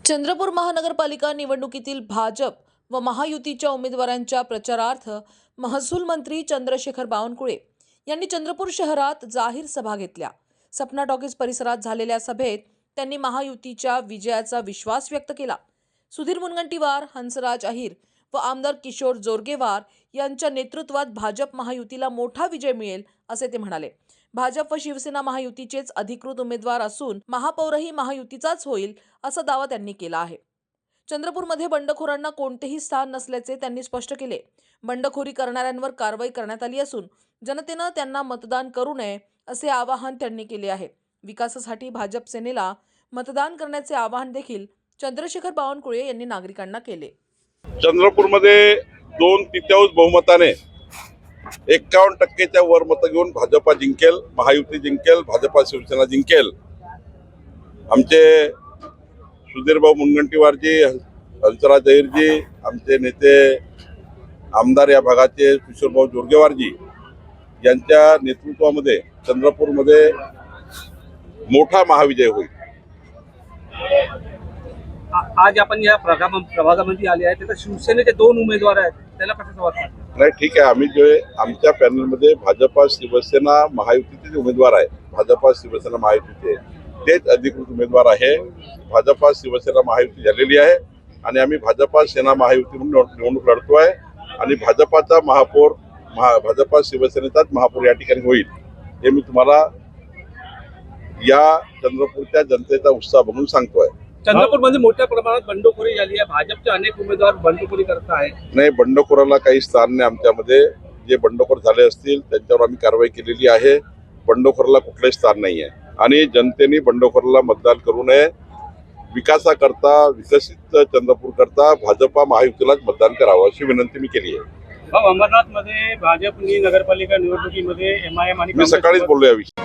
चंद्रपूर महानगरपालिका निवडणुकीतील भाजप व महायुतीच्या उमेदवारांच्या प्रचारार्थ महसूल मंत्री चंद्रशेखर बावनकुळे यांनी चंद्रपूर शहरात जाहीर सभा घेतल्या। सपना टॉकीज परिसरात झालेल्या सभेत त्यांनी महायुतीच्या विजयाचा विश्वास व्यक्त केला। सुधीर मुनगंटीवार, हंसराज अहिर व आमदार किशोर जोरगेवार यांच्या नेतृत्वात भाजप महायुतीला मोठा विजय मिळेल असे ते म्हणाले। भाजप व शिवसेना महायुतीचेच अधिकृत उमेदवार असून महापौरही महायुतीचाच होईल असा दावा त्यांनी केला आहे। चंद्रपूरमध्ये बंडखोरांना कोणतेही स्थान नसल्याचे त्यांनी स्पष्ट केले। बंडखोरी करणाऱ्यांवर कारवाई करण्यात आली असून जनतेने त्यांना मतदान करू नये असे आवाहन त्यांनी केले आहे। विकासासाठी भाजप सेनेला मतदान करण्याचे आवाहन देखील चंद्रशेखर बावनकुळे यांनी नागरिकांना केले। चंद्रपूरमध्ये 2/3 बहुमताने 51% वर मत घेऊन भाजपा जिंकेल, महायुती जिंकेल, भाजपा शिवसेना जिंकेल। आमचे सुधीरभाऊ मुनगंटीवारजी, हंसराज अहिरजी, आमचे नेते आमदार या भागाचे किशोरभाऊ जोरगेवारजी यांच्या नेतृत्वामध्ये चंद्रपूरमध्ये मोठा महाविजय होईल। आज आपण या प्रभागामध्ये आले आहे, त्यात शिवसेनेचे 2 उमेदवार आहेत, त्याला कसं वाटतं? नाही, ठीक आहे। आम्ही जे आमच्या पॅनलमध्ये भाजपा शिवसेना महायुतीचे उमेदवार आहे, भाजपा शिवसेना महायुतीचे तेच अधिकृत उमेदवार आहे। भाजपा शिवसेना महायुती झालेली आहे आणि आम्ही भाजपा सेना महायुती म्हणून निवडणूक लढतोय आणि भाजपाचा महापौर भाजपा शिवसेनेचाच महापौर या ठिकाणी होईल। हे मी तुम्हाला या चंद्रपूरच्या जनतेचा उत्साह बघून सांगतोय। चंद्रपूरमध्ये मोठ्या प्रमाणात बंडखोरी झाली आहे, भाजपचे अनेक उमेदवार बंडखोरी करत आहेत। नाही, बंडखोराला काही स्थान नाही आमच्यामध्ये। जे बंडखोर झाले असतील त्यांच्यावर आम्ही कारवाई केलेली आहे। बंडखोराला कुठलंही स्थान नाही आहे आणि जनतेने बंडखोराला मतदान करू नये। विकासाकरता, विकसित चंद्रपूर करता भाजपा महायुतीलाच मतदान करावं अशी विनंती मी केली आहे। अमरनाथमध्ये भाजपनी नगरपालिका निवडणुकीमध्ये MIM आणि मी सकाळीच बोललो याविषयी।